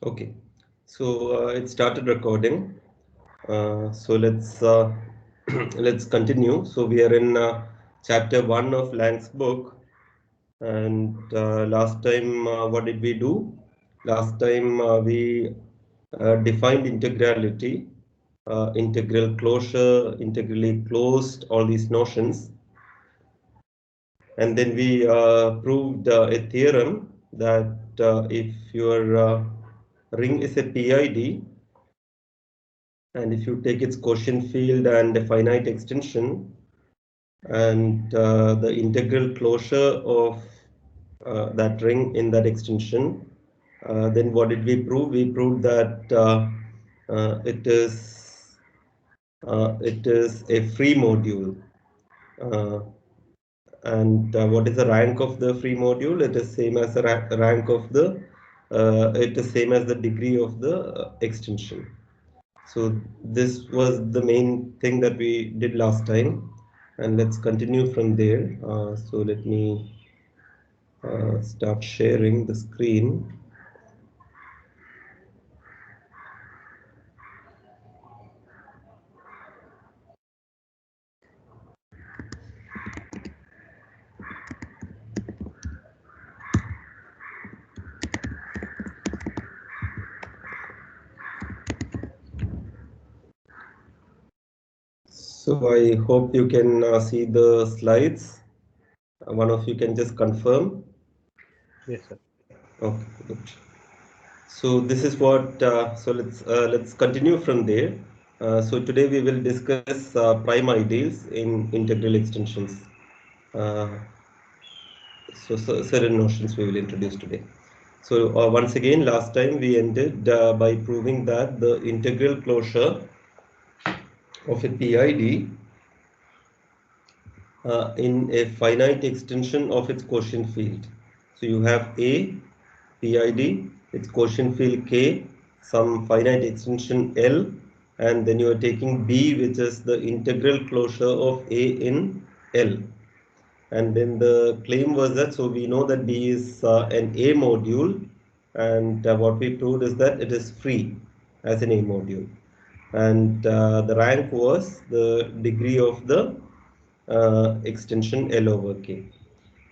Okay, so it started recording. So let's continue. So we are in chapter 1 of Lang's book, and last time what did we do? Last time we defined integrality, integral closure, integrally closed, all these notions, and then we proved a theorem that if your ring is a PID, and if you take its quotient field and a finite extension and the integral closure of that ring in that extension, then what did we prove? We proved that it is a free module. Uh, and what is the rank of the free module? It is same as the rank of the it is same as the degree of the extension. So this was the main thing that we did last time, and let's continue from there. So let me start sharing the screen. So I hope you can see the slides. One of you can just confirm. Yes, sir. Okay, good. So this is what. Let's continue from there. So today we will discuss prime ideals in integral extensions. Uh, so certain notions we will introduce today. So once again, last time we ended by proving that the integral closure of a PID in a finite extension of its quotient field. So you have A, PID, its quotient field K, some finite extension L, and then you are taking B, which is the integral closure of A in L. And then the claim was that, so we know that B is an A module, and what we proved is that it is free as an A module. And the rank was the degree of the extension L over K.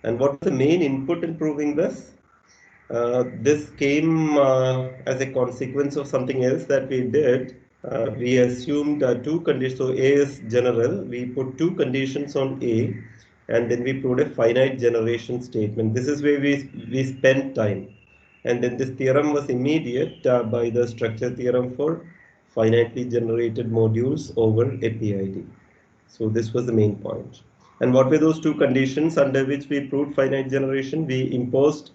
And what was the main input in proving this? This came as a consequence of something else that we did. We assumed two conditions. So A is general. We put two conditions on A, and then we proved a finite generation statement. This is where we spent time. And then this theorem was immediate by the structure theorem for finitely generated modules over a PID. So this was the main point. And what were those two conditions under which we proved finite generation? We imposed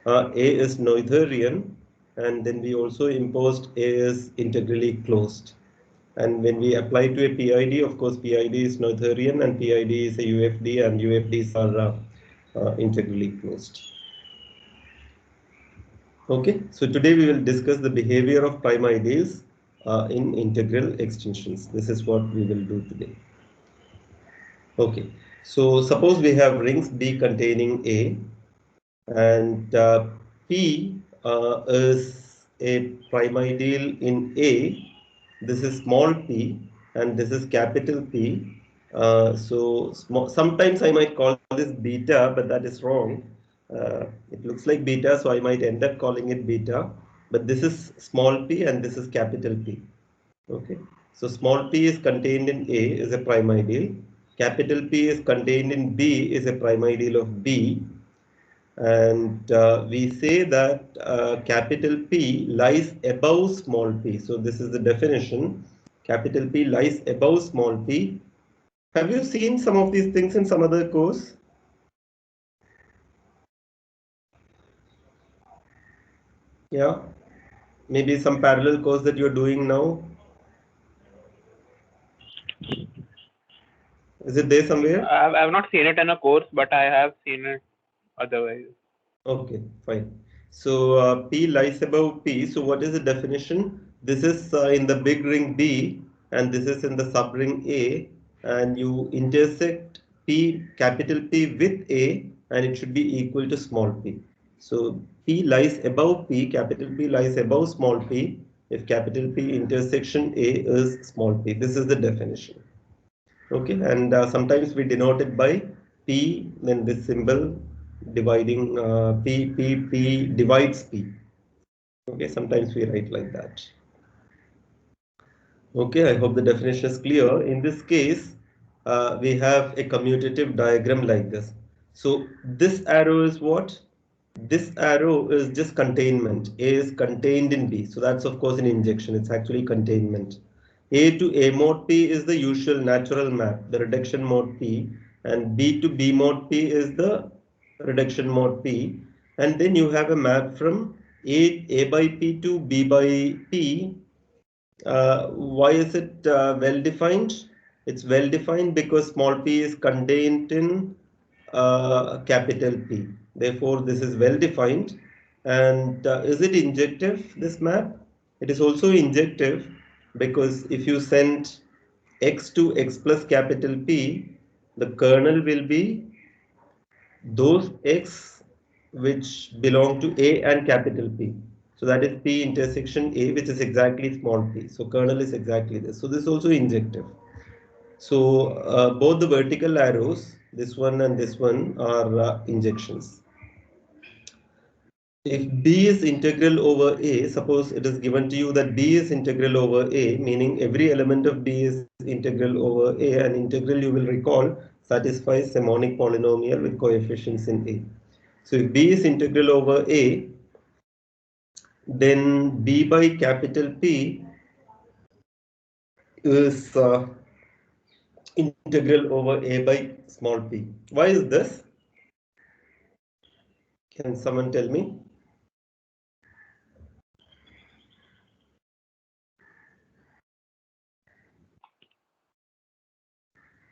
A is Noetherian, and then we also imposed A is integrally closed. And when we apply to a PID, of course, PID is Noetherian and PID is a UFD, and UFDs are integrally closed. Okay, so today we will discuss the behavior of prime ideals in integral extensions. This is what we will do today. Okay, so suppose we have rings B containing A, and P is a prime ideal in A. This is small p, and this is capital P. Sometimes I might call this beta, but that is wrong. It looks like beta, so I might end up calling it beta. But this is small p, and this is capital P. Okay, so small p is contained in A is a prime ideal. Capital P is contained in B is a prime ideal of B. And we say that capital P lies above small p. So this is the definition. Capital P lies above small p. Have you seen some of these things in some other course? Yeah, maybe some parallel course that you're doing now. Is it there somewhere? I've not seen it in a course, but I have seen it otherwise. Okay, fine. So P lies above P. So what is the definition? This is in the big ring B, and this is in the subring A, and you intersect P, capital P with A, and it should be equal to small p. So P lies above P, capital P lies above small p, if capital P intersection A is small p. This is the definition. Okay, and sometimes we denote it by P, then this symbol dividing P divides P. Okay, sometimes we write like that. Okay, I hope the definition is clear. In this case, we have a commutative diagram like this. So this arrow is what? This arrow is just containment. A is contained in B. So that's of course an injection. It's actually containment. A to A mod P is the usual natural map, the reduction mod P, and B to B mod P is the reduction mod P. And then you have a map from A by P to B by P. Why is it well defined? It's well defined because small p is contained in capital P. Therefore, this is well defined. And is it injective, this map? It is also injective because if you send x to x plus capital P, the kernel will be those x which belong to A and capital P. So that is P intersection A, which is exactly small p. So kernel is exactly this. So this is also injective. So both the vertical arrows, this one and this one, are injections. If B is integral over A, suppose it is given to you that B is integral over A, meaning every element of B is integral over A, and integral, you will recall, satisfies a monic polynomial with coefficients in A. So if B is integral over A, then B by capital P is integral over A by small p. Why is this? Can someone tell me?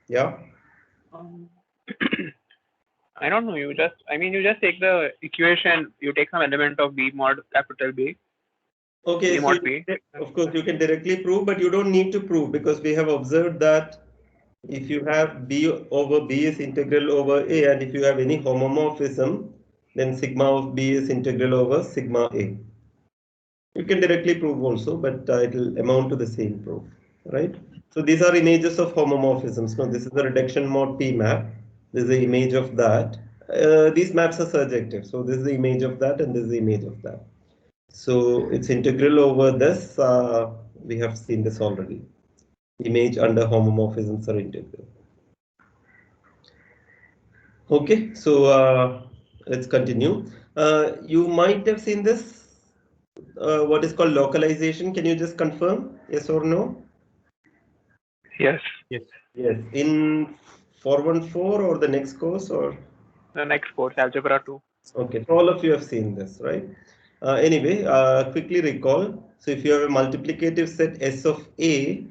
Yeah. I don't know. You just take the equation. You take some element of B mod capital B. Okay, B so mod B. of course you can directly prove, but you don't need to prove because we have observed that if you have B over B is integral over A, and if you have any homomorphism, then sigma of B is integral over sigma A. You can directly prove also, but it will amount to the same proof, right? So these are images of homomorphisms. Now this is the reduction mod P map. This is the image of that. These maps are surjective. So this is the image of that, and this is the image of that. So it's integral over this. We have seen this already. Image under homomorphisms are integral. Okay, so let's continue. You might have seen this. What is called localization. Can you just confirm? Yes or no? Yes. Yes. Yes. In 414 or the next course or? The next course, Algebra 2. Okay, so all of you have seen this, right? Anyway, quickly recall. So if you have a multiplicative set S of A,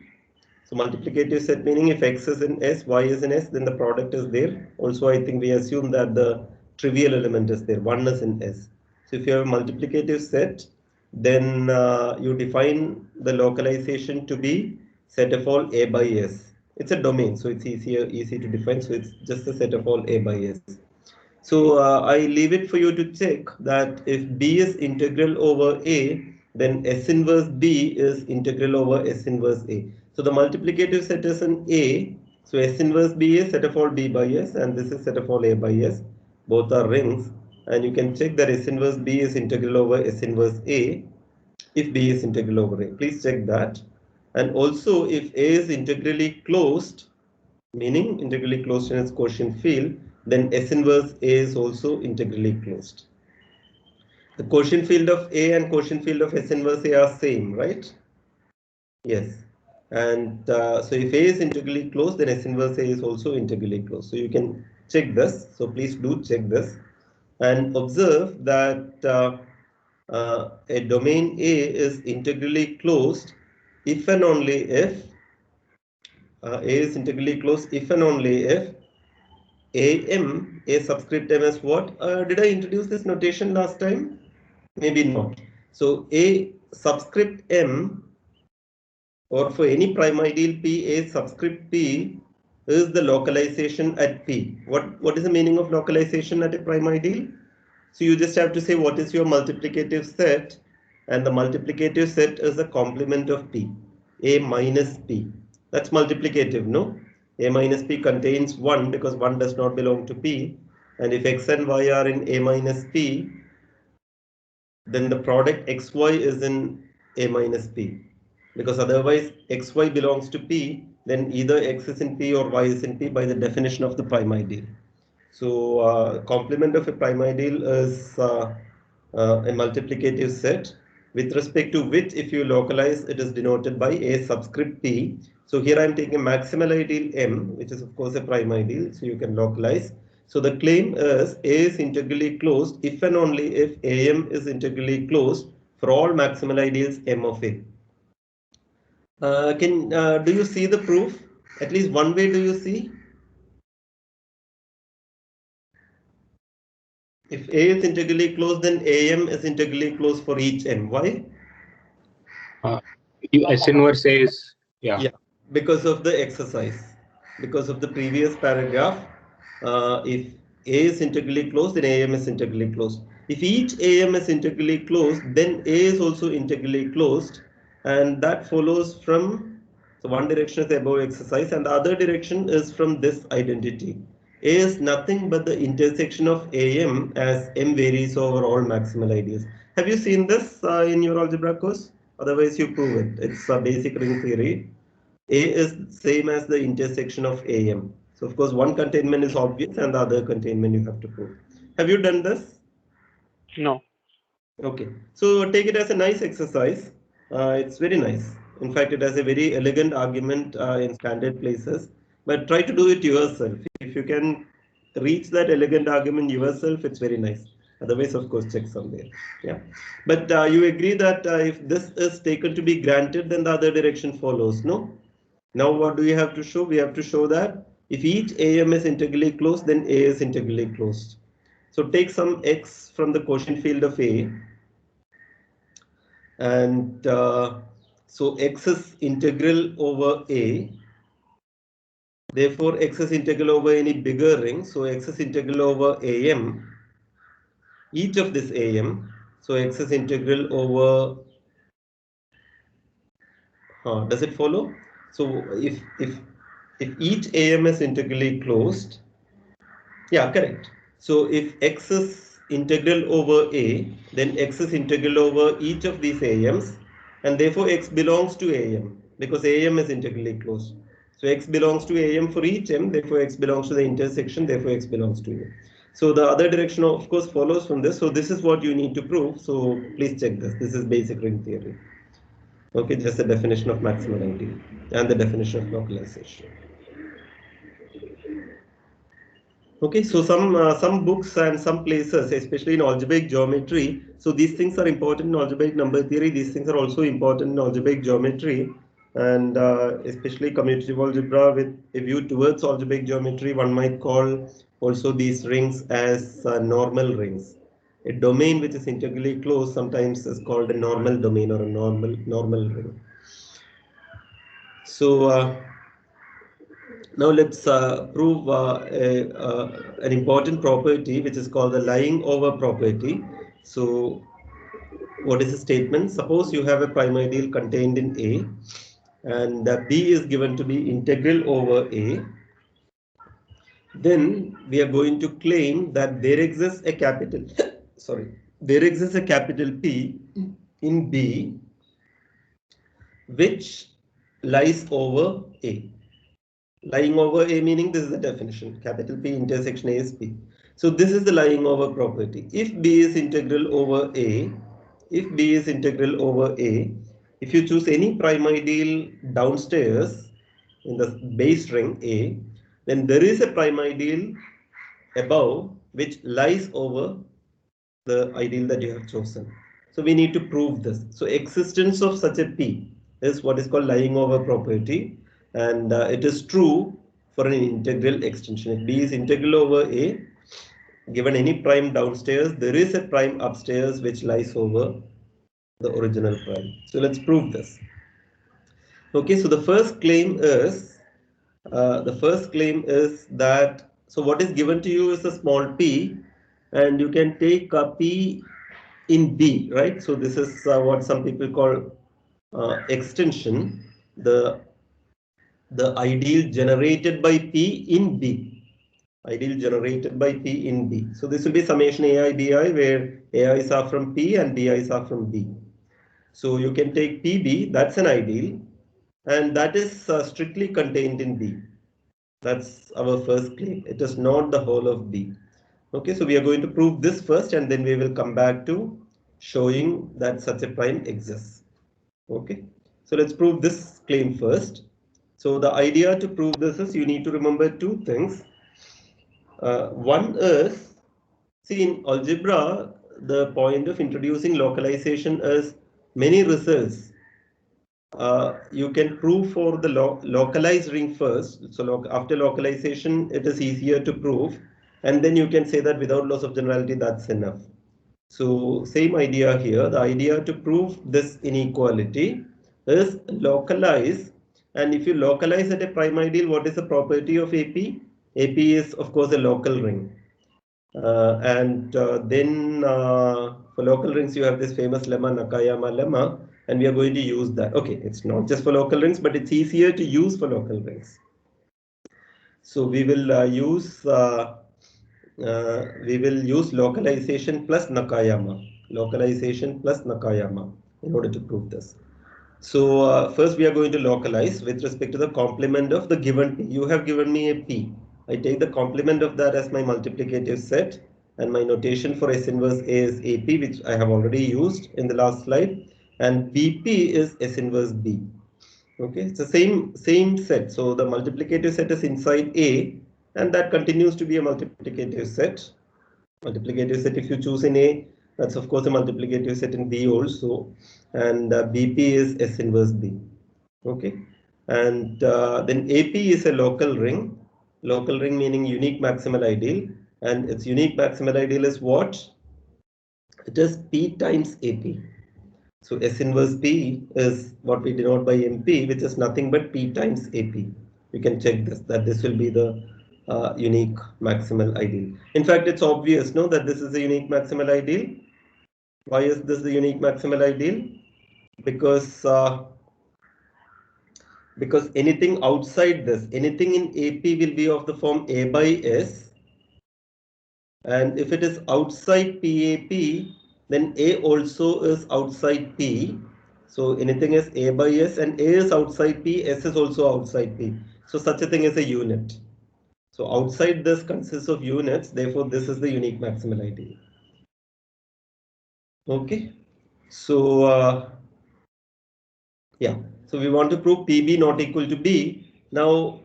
so multiplicative set meaning if X is in S, Y is in S, then the product is there. Also, I think we assume that the trivial element is there. One is in S. So if you have a multiplicative set, then you define the localization to be set of all A by S. It's a domain, so it's easy to define. So it's just a set of all A by S. So I leave it for you to check that if B is integral over A, then S inverse B is integral over S inverse A. So the multiplicative set is in A. So S inverse B is set of all B by S, and this is set of all A by S. Both are rings, and you can check that S inverse B is integral over S inverse A if B is integral over A. Please check that. And also if A is integrally closed, meaning integrally closed in its quotient field, then S inverse A is also integrally closed. The quotient field of A and quotient field of S inverse A are same, right? Yes. And so if A is integrally closed, then S inverse A is also integrally closed. So you can check this. So please do check this and observe that a domain A is integrally closed if and only if A is integrally closed if and only if A subscript M is what? Did I introduce this notation last time? Maybe not. So A subscript M, or for any prime ideal P, A subscript P is the localization at P. What is the meaning of localization at a prime ideal? So you just have to say what is your multiplicative set, and the multiplicative set is the complement of P, A minus P. That's multiplicative, no? A minus P contains 1 because 1 does not belong to P. And if X and Y are in A minus P, then the product XY is in A minus P. Because otherwise XY belongs to P, then either X is in P or Y is in P by the definition of the prime ideal. So complement of a prime ideal is a multiplicative set with respect to which, if you localize, it is denoted by a subscript P. So here I am taking a maximal ideal M, which is of course a prime ideal, so you can localize. So the claim is A is integrally closed if and only if AM is integrally closed for all maximal ideals M of A. Do you see the proof? At least one way do you see? If A is integrally closed, then AM is integrally closed for each M. Why? S inverse A is, Yeah, because of the exercise. Because of the previous paragraph, if A is integrally closed, then AM is integrally closed. If each AM is integrally closed, then A is also integrally closed, and that follows from, so one direction is the above exercise, and the other direction is from this identity. A is nothing but the intersection of AM as M varies over all maximal ideas. Have you seen this in your algebra course? Otherwise, you prove it. It's a basic ring theory. A is same as the intersection of AM. So of course, one containment is obvious and the other containment you have to prove. Have you done this? No. Okay. So take it as a nice exercise. It's very nice. In fact, it has a very elegant argument in standard places. But try to do it yourself. If you can reach that elegant argument yourself, it's very nice. Otherwise, of course, check somewhere. Yeah. But you agree that if this is taken to be granted, then the other direction follows, no? Now what do we have to show? We have to show that if each AM is integrally closed, then A is integrally closed. So take some X from the quotient field of A, and so X is integral over A. Therefore, X is integral over any bigger ring. So X is integral over AM, each of this AM. So X is integral over, does it follow? So if each AM is integrally closed, yeah, correct. So if X is integral over A, then X is integral over each of these AMs, and therefore X belongs to AM because AM is integrally closed. So X belongs to AM for each M, therefore X belongs to the intersection, therefore X belongs to A. So the other direction of course follows from this. So this is what you need to prove. So please check this. This is basic ring theory. Okay, just the definition of maximal ideal and the definition of localization. Okay, so some books and some places, especially in algebraic geometry, so these things are important in algebraic number theory. These things are also important in algebraic geometry, and especially commutative algebra with a view towards algebraic geometry. One might call also these rings as normal rings. A domain which is integrally closed sometimes is called a normal domain or a normal ring. So. Now let's prove an important property which is called the lying over property. So what is the statement? Suppose you have a prime ideal contained in A and B is given to be integral over A. Then we are going to claim that there exists a capital there exists a capital P in B which lies over A. Lying over A meaning this is the definition, capital P intersection A is P. So this is the lying over property. If B is integral over A, if you choose any prime ideal downstairs in the base ring A, then there is a prime ideal above which lies over the ideal that you have chosen. So we need to prove this. So existence of such a P is what is called lying over property, and it is true for an integral extension. If B is integral over A, given any prime downstairs, there is a prime upstairs which lies over the original prime. So let's prove this. Okay, so the first claim is that, so what is given to you is a small p, and you can take P in B, right? So this is what some people call extension, the ideal generated by P in B. Ideal generated by P in B. So this will be summation AI BI, where AIs are from P and BIs are from B. So you can take PB, that's an ideal, and that is strictly contained in B. That's our first claim. It is not the whole of B. Okay, so we are going to prove this first, and then we will come back to showing that such a prime exists. Okay, so let's prove this claim first. So the idea to prove this is you need to remember two things. One is, see, in algebra, the point of introducing localization is many results. You can prove for the localized ring first. So after localization, it is easier to prove. And then you can say that without loss of generality, that's enough. So same idea here. The idea to prove this inequality is localize. And if you localize at a prime ideal, what is the property of AP? AP is, of course, a local ring. Then for local rings, you have this famous lemma, Nakayama Lemma, and we are going to use that. Okay, it's not just for local rings, but it's easier to use for local rings. So we will use localization plus Nakayama. Localization plus Nakayama in order to prove this. So first we are going to localize with respect to the complement of the given P. You have given me a P. I take the complement of that as my multiplicative set, and my notation for S inverse A is AP, which I have already used in the last slide, and BP is S inverse B. Okay, it's the same set. So the multiplicative set is inside A, and that continues to be a multiplicative set. Multiplicative set, if you choose in A, that's of course a multiplicative set in B also, and BP is S inverse B. Okay, and then AP is a local ring. Local ring meaning unique maximal ideal, and its unique maximal ideal is what? It is P times AP. So S inverse P is what we denote by MP, which is nothing but P times AP. You can check this, that this will be the unique maximal ideal. In fact, it's obvious, no, that this is a unique maximal ideal. Why is this the unique maximal ideal? Because anything outside this, anything in AP will be of the form A by S. And if it is outside PAP, then A also is outside P. So anything is A by S, and A is outside P, S is also outside P. So such a thing is a unit. So outside this consists of units, therefore this is the unique maximal ideal. Okay. So yeah, so we want to prove PB not equal to B. Now,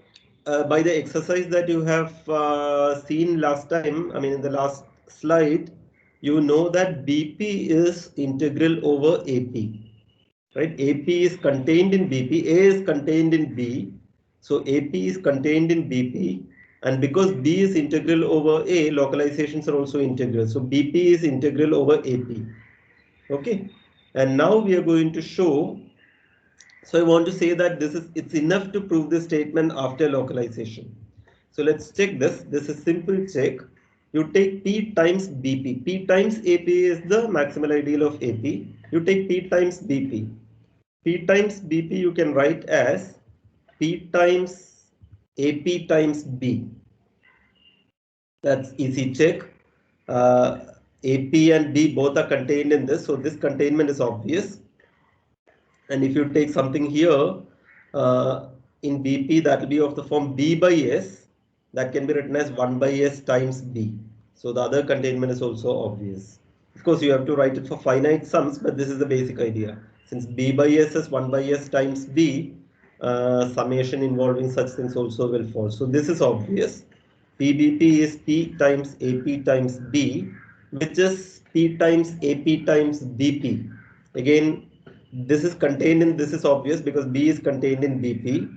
by the exercise that you have seen last time, I mean in the last slide, you know that BP is integral over AP, right? AP is contained in BP, A is contained in B, so AP is contained in BP, and because B is integral over A, localizations are also integral. So BP is integral over AP. Okay, and now we are going to show. So I want to say that it's enough to prove this statement after localization. So let's check this. This is simple check. You take P times BP. P times AP is the maximal ideal of AP. You take P times BP. P times BP you can write as P times AP times B. That's easy check. AP and B both are contained in this, so this containment is obvious. And if you take something here in BP, that will be of the form B by S, that can be written as 1 by S times B. So the other containment is also obvious. Of course, you have to write it for finite sums, but this is the basic idea. Since B by S is 1 by S times B, summation involving such things also will fall. So this is obvious. PBP is P times AP times B, which is P times AP times BP. Again, this is contained in, this is obvious because B is contained in BP.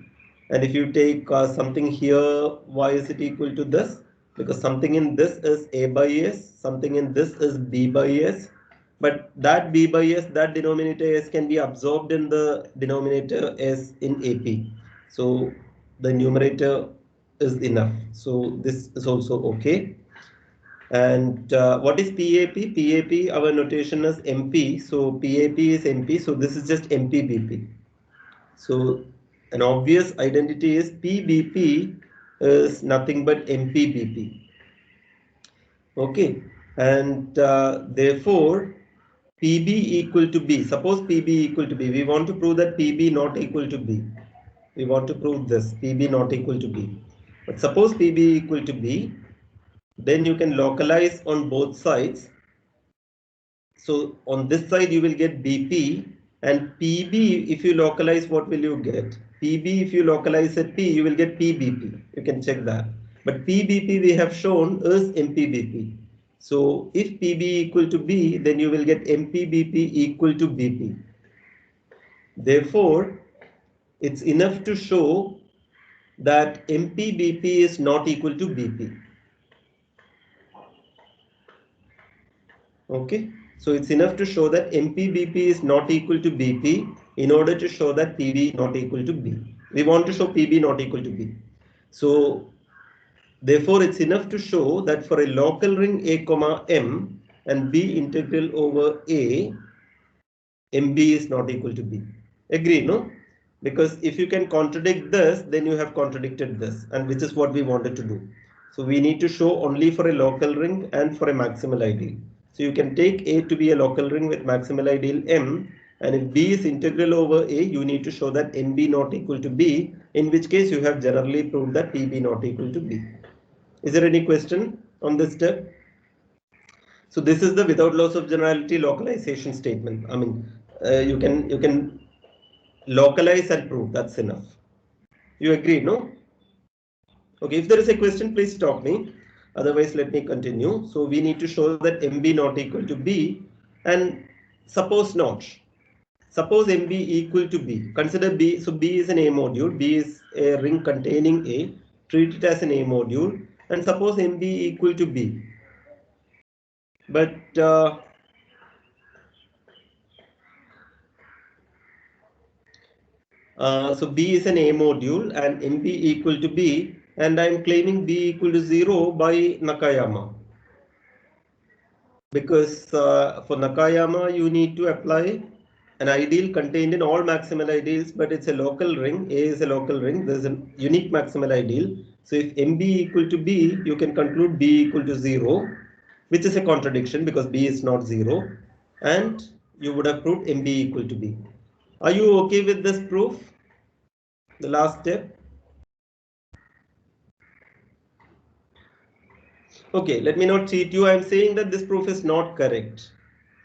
And if you take something here, why is it equal to this? Because something in this is A by S, something in this is B by S. But that B by S, that denominator S can be absorbed in the denominator S in AP. So the numerator is enough. So this is also okay. And what is PAP? PAP, our notation is MP. So PAP is MP. So this is just MPBP. So an obvious identity is PBP is nothing but MPBP. Okay. And therefore, PB equal to B. Suppose PB equal to B. We want to prove that PB not equal to B. We want to prove this, PB not equal to B. But suppose PB equal to B, then you can localize on both sides. So on this side you will get BP, and PB, if you localize, what will you get? PB, if you localize at P, you will get PBP. You can check that. But PBP we have shown is MPBP. So if PB equal to B, then you will get MPBP equal to BP. Therefore, it's enough to show that MPBP is not equal to BP. Okay, so it's enough to show that MPBP is not equal to BP in order to show that PB not equal to B. We want to show PB not equal to B. So therefore, it's enough to show that for a local ring A comma M and B integral over A, MB is not equal to B. Agree, no? Because if you can contradict this, then you have contradicted this, and which is what we wanted to do. So we need to show only for a local ring and for a maximal ideal. So you can take A to be a local ring with maximal ideal M, and if B is integral over A, you need to show that MB not equal to B, in which case you have generally proved that PB not equal to B. Is there any question on this step? So this is the without loss of generality localization statement. I mean, you can localize and prove, that's enough. You agree, no? Okay, if there is a question, please stop me. Otherwise, let me continue. So we need to show that MB not equal to B, and suppose not. Suppose MB equal to B. Consider B. So B is an A module. B is a ring containing A. Treat it as an A module. And suppose MB equal to B. But so B is an A module and MB equal to B, and I am claiming B equal to 0 by Nakayama. Because for Nakayama you need to apply an ideal contained in all maximal ideals, but it's a local ring. A is a local ring. There's a unique maximal ideal. So if MB equal to B, you can conclude B equal to 0, which is a contradiction because B is not 0, and you would have proved MB equal to B. Are you okay with this proof? The last step. Okay, let me not cheat you. I am saying that this proof is not correct,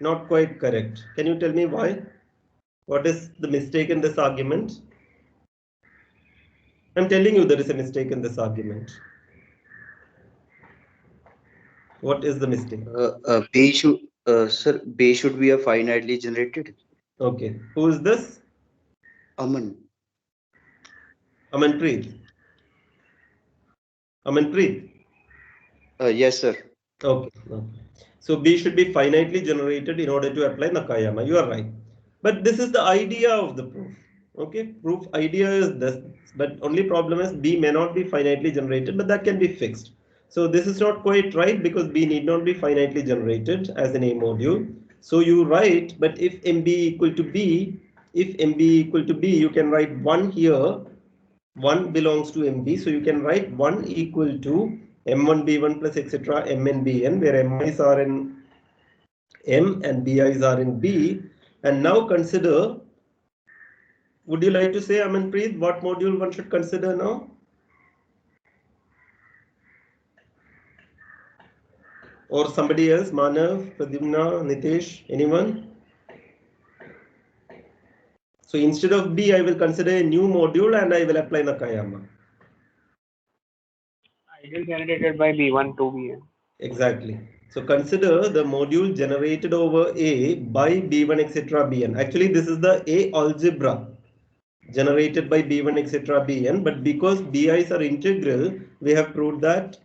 not quite correct. Can you tell me why? What is the mistake in this argument? I'm telling you there is a mistake in this argument. What is the mistake? B should, sir, B should be a finitely generated. Okay, who is this? Aman. Amanpreet. Amanpreet. Yes, sir. Okay. So B should be finitely generated in order to apply Nakayama. You are right. But this is the idea of the proof. Okay, proof idea is this, but only problem is B may not be finitely generated, but that can be fixed. So this is not quite right because B need not be finitely generated as an A module. So you write, but if MB equal to B, if MB equal to B, you can write 1 here. 1 belongs to MB, so you can write 1 equal to M1 B1 plus etc. Mn Bn, where Mi's are in M and Bi's are in B. And now consider, would you like to say, Amanpreet, what module one should consider now? Or somebody else, Manav, Pradyumna, Nitesh, anyone? So instead of B, I will consider a new module and I will apply Nakayama. Ideal generated by B1 to Bn. Exactly. So consider the module generated over A by B1 etc. Bn. Actually, this is the A algebra generated by B1 etc. Bn, but because Bi's are integral, we have proved that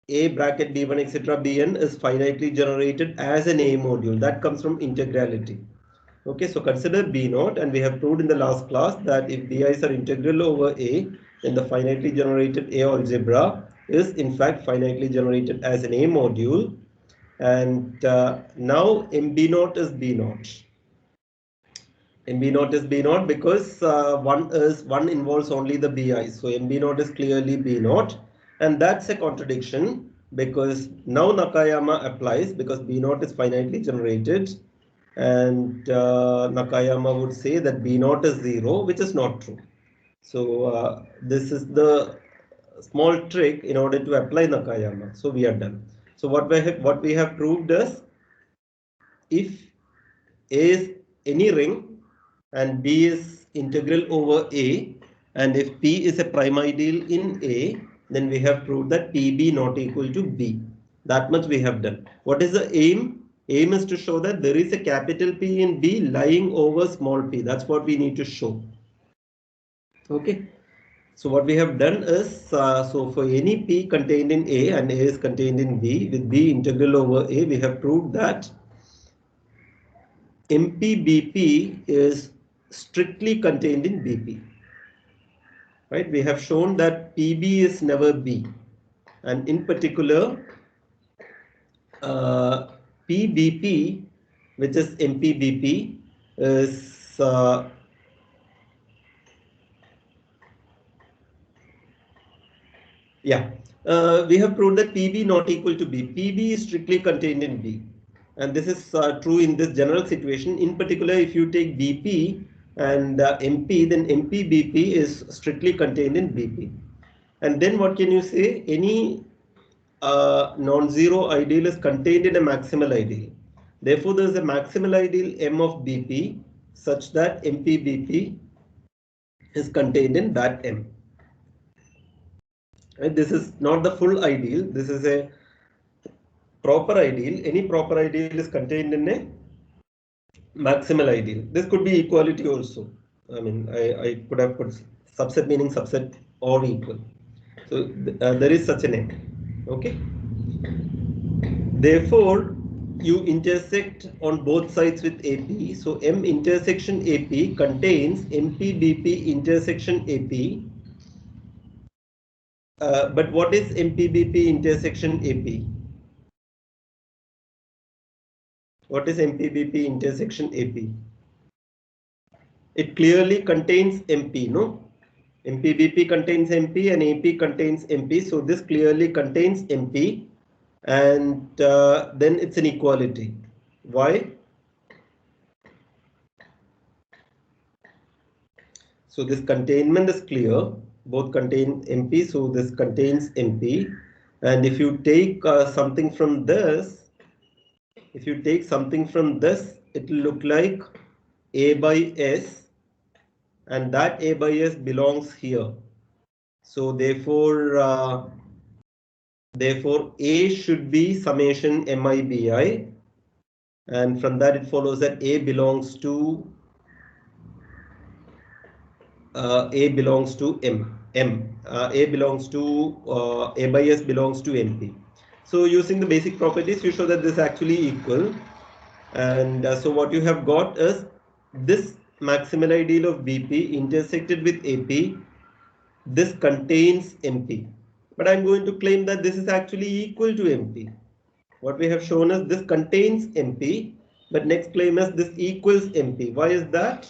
A bracket B1 etc. Bn is finitely generated as an A module. That comes from integrality. Okay, so consider B naught, and we have proved in the last class that if Bi's are integral over A, then the finitely generated A algebra is in fact finitely generated as an A module, and now MB0 is B0. MB0 is B0 because one involves only the BI, so MB0 is clearly B0, and that's a contradiction because now Nakayama applies because B0 is finitely generated, and Nakayama would say that B0 is 0, which is not true. So this is the small trick in order to apply Nakayama. So we are done. So what we have proved is, if A is any ring and B is integral over A, and if P is a prime ideal in A, then we have proved that PB not equal to B. That much we have done. What is the aim? Aim is to show that there is a capital P in B lying over small p. That's what we need to show. Okay. So what we have done is, so for any P contained in A and A is contained in B, with B integral over A, we have proved that MPBP is strictly contained in BP. Right? We have shown that PB is never B, and in particular, PBP, which is MPBP, is we have proved that PB not equal to B. PB is strictly contained in B, and this is true in this general situation. In particular, if you take BP and MP, then MPBP is strictly contained in BP. And then what can you say? Any non-zero ideal is contained in a maximal ideal. Therefore, there is a maximal ideal M of BP such that MPBP is contained in that M. Right? This is not the full ideal. This is a proper ideal. Any proper ideal is contained in a maximal ideal. This could be equality also. I mean, I could have put subset meaning subset or equal. So there is such an M. Okay. Therefore, you intersect on both sides with AP. So M intersection AP contains MPBP intersection AP. But what is MPBP intersection AP? What is MPBP intersection AP? It clearly contains MP, no? MPBP contains MP and AP contains MP. So this clearly contains MP, and then it's an equality. Why? So this containment is clear. Both contain MP, so this contains MP. And if you take something from this, it will look like A by S, and that A by S belongs here. So therefore A should be summation MIBI, and from that it follows that A belongs to M. A belongs to A by S belongs to MP. So using the basic properties, you show that this is actually equal. And so what you have got is this maximal ideal of BP intersected with AP. This contains MP. But I'm going to claim that this is actually equal to MP. What we have shown is this contains MP, but next claim is this equals MP. Why is that?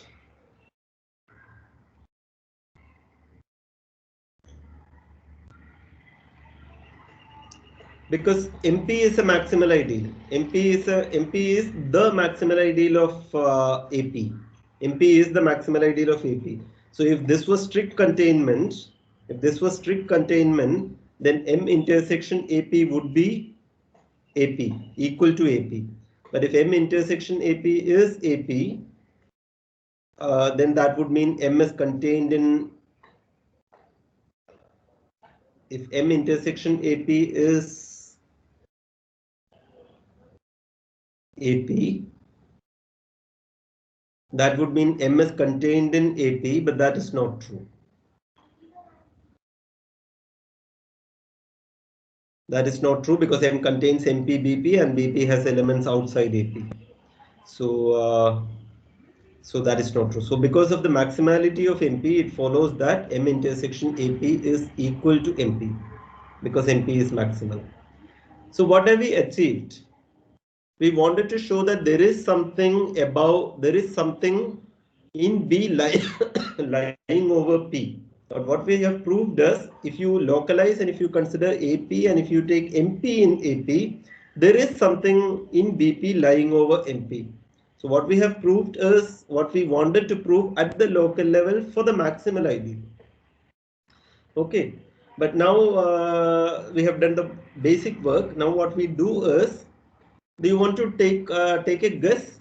Because MP is a maximal ideal. MP is the maximal ideal of AP. MP is the maximal ideal of AP. So if this was strict containment, then M intersection AP would be AP, equal to AP. But if M intersection AP is AP, then that would mean M is contained in. If M intersection AP is AP, that would mean M is contained in AP, but that is not true. That is not true because M contains MPBP and BP has elements outside AP. So, so that is not true. So because of the maximality of MP, it follows that M intersection AP is equal to MP. because MP is maximal. So what have we achieved? We wanted to show that there is something in B lying over P. But what we have proved is, if you localize and if you consider AP and if you take MP in AP, there is something in BP lying over MP. So what we have proved is what we wanted to prove at the local level for the maximal ideal. Okay, but now we have done the basic work. Now what we do is, do you want to take a guess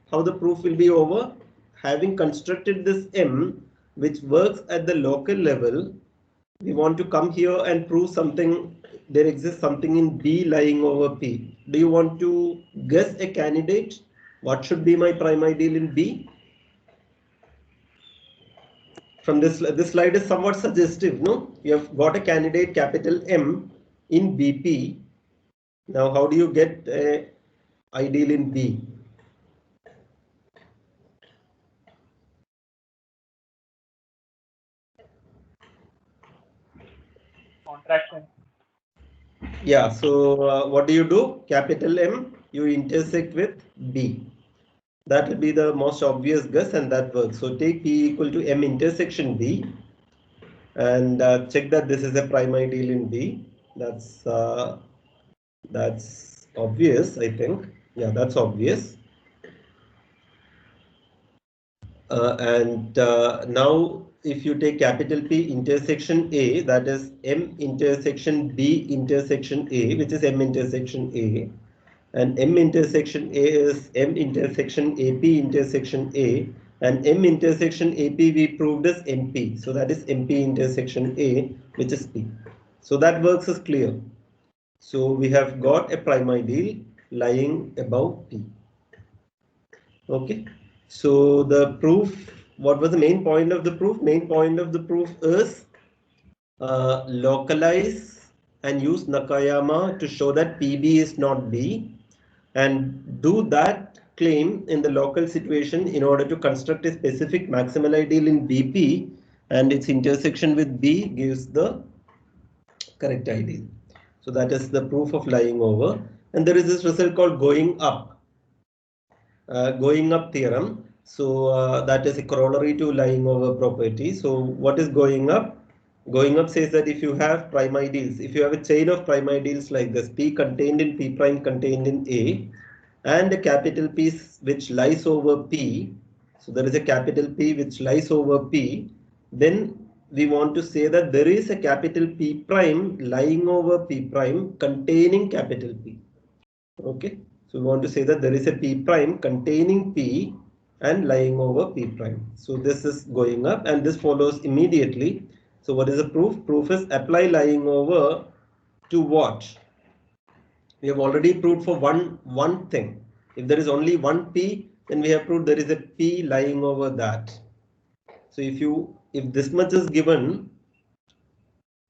how the proof will be over? Having constructed this M, which works at the local level, we want to come here and prove something. There exists something in B lying over P. Do you want to guess a candidate? What should be my prime ideal in B? From this slide is somewhat suggestive, no? You have got a candidate capital M in BP. Now, how do you get a ideal in B? Contraction. Yeah, so what do? Capital M, you intersect with B. That will be the most obvious guess, and that works. So take P equal to M intersection B, and check that this is a prime ideal in B. That's obvious, I think. Yeah, that's obvious. And now if you take capital P intersection A, that is M intersection B intersection A, which is M intersection A, and M intersection A is M intersection AP intersection A, and M intersection AP we proved is MP. So that is MP intersection A, which is P. So that works as clear. So we have got a prime ideal lying above P. Okay. So the proof, what was the main point of the proof? Main point of the proof is localize and use Nakayama to show that PB is not B, and do that claim in the local situation in order to construct a specific maximal ideal in BP, and its intersection with B gives the correct ideal. So that is the proof of lying over. And there is this result called going up theorem. So that is a corollary to lying over property. So what is going up? Going up says that if you have prime ideals, if you have a chain of prime ideals like this, P contained in P prime contained in A, and a capital P which lies over P, so there is a capital P which lies over P, then we want to say that there is a capital P prime lying over P prime containing capital P. Okay. So we want to say that there is a P prime containing P and lying over P prime. So this is going up, and this follows immediately. So what is the proof? Proof is apply lying over to what? We have already proved for one thing. If there is only one P, then we have proved there is a P lying over that. So if this much is given,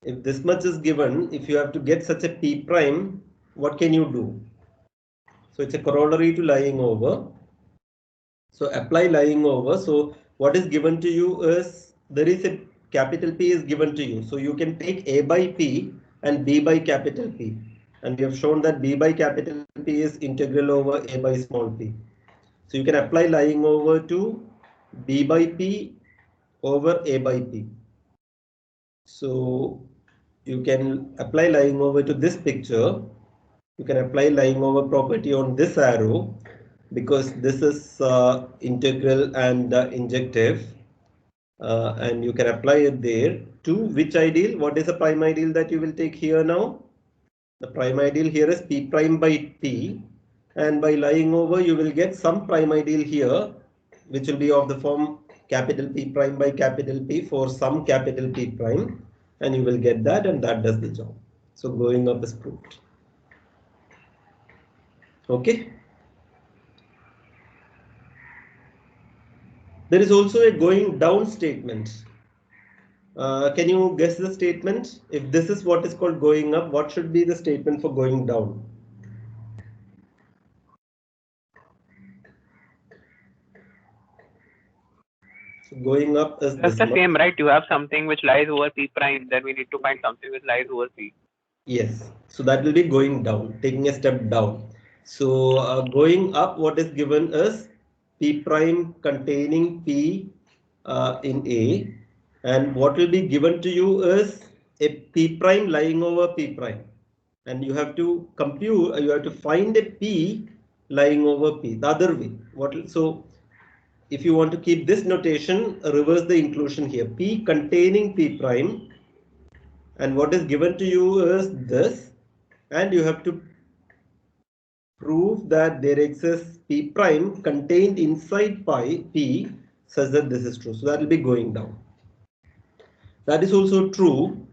if you have to get such a P prime, what can you do? So it's a corollary to lying over. So apply lying over. So what is given to you is, there is a capital P is given to you. So you can take A by P and B by capital P. And we have shown that B by capital P is integral over A by small p. So you can apply lying over to B by P over A by P. So you can apply lying over to this picture. You can apply lying over property on this arrow, because this is integral and injective, and you can apply it there to which ideal? What is the prime ideal that you will take here now? The prime ideal here is P prime by P, and by lying over you will get some prime ideal here, which will be of the form capital P prime by capital P for some capital P prime, and you will get that, and that does the job. So going up is proved. Okay. There is also a going down statement. Can you guess the statement? If this is what is called going up, what should be the statement for going down? So going up is That's this the much. same, right? You have something which lies over P prime, then we need to find something which lies over P. Yes. So that will be going down, taking a step down. So going up, what is given is P prime containing P in A, and what will be given to you is a P prime lying over P prime, and you have to compute, you have to find a P lying over P the other way. So if you want to keep this notation, reverse the inclusion here. P containing P prime, and what is given to you is this, and you have to prove that there exists P prime contained inside P such that this is true. So that will be going down. That is also true.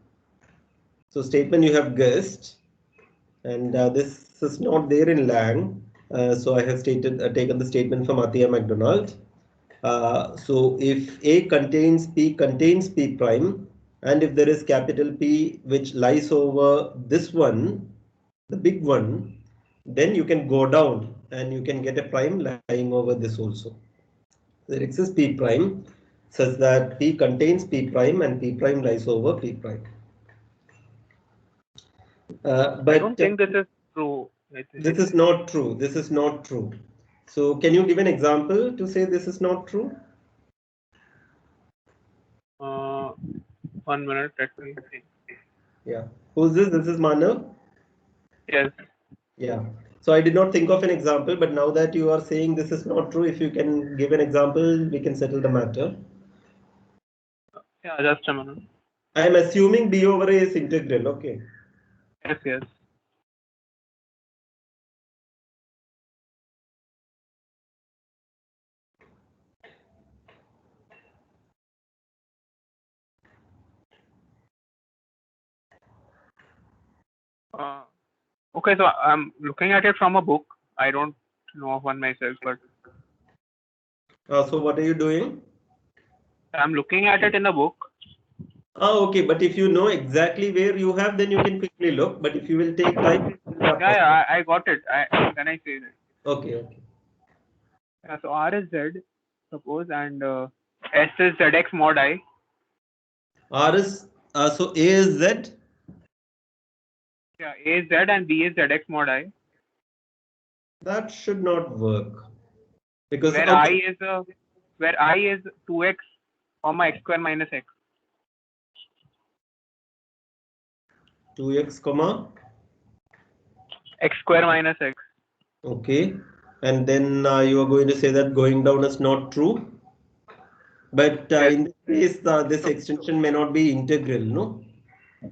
So statement you have guessed, and this is not there in Lang. So I have taken the statement from Atia MacDonald. So if A contains P prime, and if there is capital P which lies over this one, the big one, then you can go down and you can get a prime lying over this also. There exists P prime such that P contains P prime and P prime lies over P prime. But I don't think this is true. this is not true. This is not true. So can you give an example to say this is not true? 1 minute, let me think. Yeah. Who's this? This is Manav? Yes. Yeah. So I did not think of an example, but now that you are saying this is not true, if you can give an example, we can settle the matter. Yeah, just a minute. I am assuming B over A is integral. Okay. Yes, yes. Okay, so I'm looking at it from a book. I don't know of one myself, but So what are you doing? I'm looking at it in a book. Okay, but if you know exactly where you have, then you can quickly look. But if you will take time, Yeah, I got it. Can I say that? Okay, okay. Yeah, so R is Z, suppose, and S is ZX mod I. R is so A is Z. Yeah, A is Z and B is ZX mod I. That should not work because Where okay. I is 2x comma x square minus x. 2x comma X square minus x. okay, and then you are going to say that going down is not true. But Yes. in this case, this extension may not be integral, no?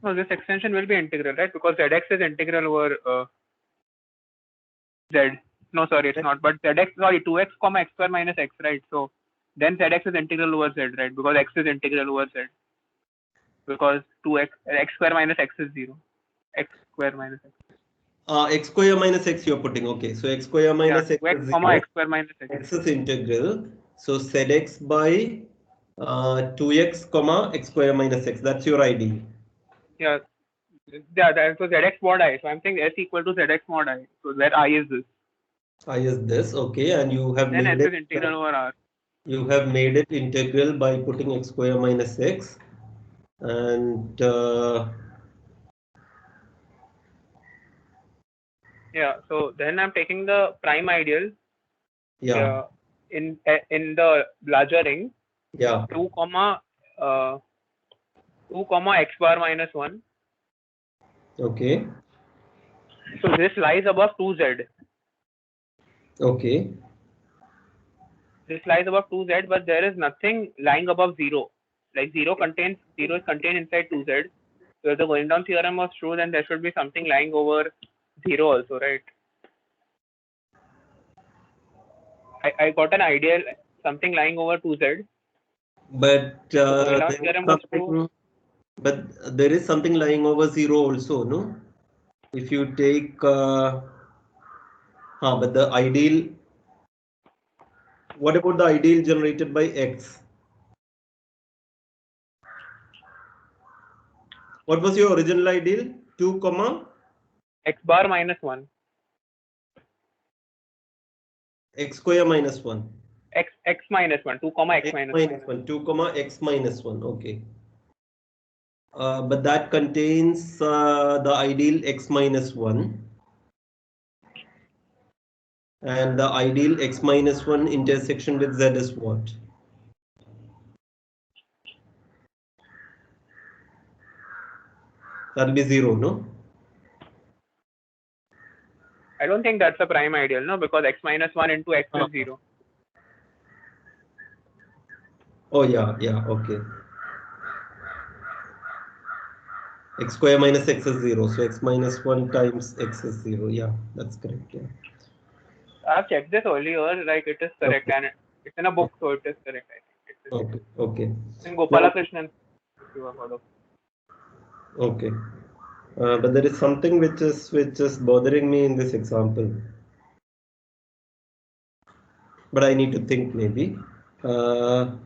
No, this extension will be integral, right? Because ZX is integral over Z. No, sorry, it's not. But ZX, sorry, 2x comma x square minus x, right? So then ZX is integral over Z, right? Because x is integral over Z. Because 2x, x square minus x is 0. X square minus x. X square minus x you're putting. Okay, so x square minus x 2x is comma 0. x square minus x. X is integral. So zx by 2x comma x square minus x. That's your ID. Yeah. Yeah, that was ZX mod I. So I'm saying S equal to ZX mod I. So where I is this. I is this. Okay, and you have Then S made is it. integral over R. You have made it integral by putting x square minus x, and Yeah. So then I'm taking the prime ideal. yeah, In the larger ring. yeah. 2 comma x bar minus 1. Okay, So this lies above 2z. okay. This lies above 2z, but there is nothing lying above 0. Like 0 is contained inside 2z. So if the going down theorem was true, then there should be something lying over 0 also, right? I got an ideal, something lying over 2z. But Going down there is theorem was true. something. But there is something lying over 0 also, no? If you take, but the ideal, what about the ideal generated by x? What was your original ideal? 2 comma X bar minus 1. x square minus 1. X minus 1. 2 comma x X minus 1. minus 1. 2 comma x minus 1. Okay. But that contains the ideal x minus 1. And the ideal x minus 1 intersection with z is what? That'll be 0, no? I don't think that's a prime ideal, no, because x minus 1 into x is 0. Oh, yeah, okay. X square minus x is 0. So x minus 1 times x is 0. Yeah, that's correct. Yeah. I've checked this earlier, like it is correct, and it's in a book, so it is correct, I think. Okay. In Gopalakrishnan, if you have heard of. Okay. But there is something which is bothering me in this example. But I need to think maybe. So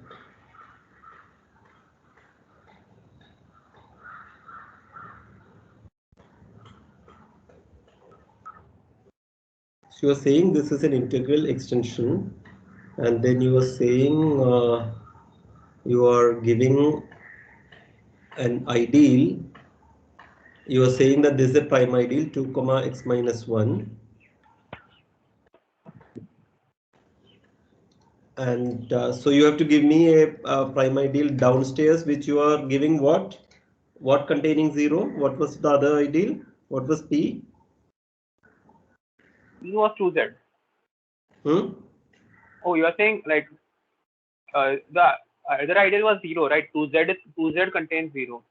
you are saying this is an integral extension, and then you are saying you are giving an ideal. You are saying that this is a prime ideal 2 comma x minus 1. And so you have to give me a prime ideal downstairs, which you are giving what? What containing 0? What was the other ideal? What was P? P was 2z. Oh, you are saying like the other ideal was 0, right? 2z contains 0.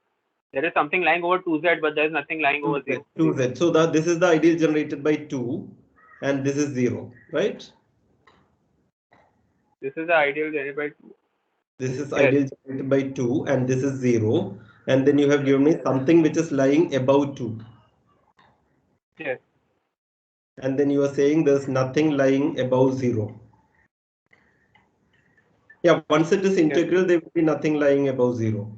There is something lying over 2z, but there is nothing lying over 0. 2z. So this is the ideal generated by 2, and this is 0, right? This is the ideal generated by 2. This is ideal generated by 2, and this is 0. And then you have given me something which is lying above 2. Yes. And then you are saying there's nothing lying above 0. Yeah, once it is integral, there will be nothing lying above 0.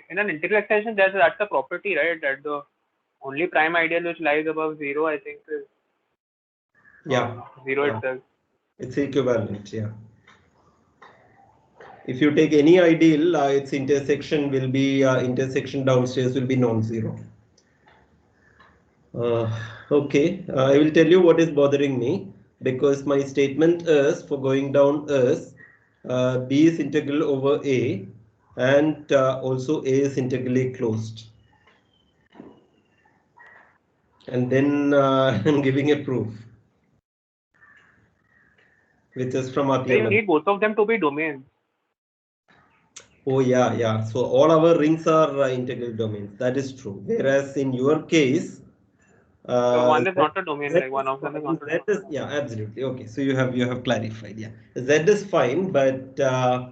In an integral extension, that's the property, right? That the only prime ideal which lies above 0, I think, is 0 itself. It's equivalent, yeah. If you take any ideal, its intersection will be intersection downstairs will be non-zero. Okay, I will tell you what is bothering me, because my statement is for going down is B is integral over A, and also A is integrally closed. And then I'm giving a proof, which is from Up Theorem. You need both of them to be domains. Oh yeah. So all our rings are integral domains. That is true. Whereas in your case, so one is not a domain. Like one of them is not a domain. Yeah, absolutely. Okay, so you have clarified. Yeah, Z is fine, but the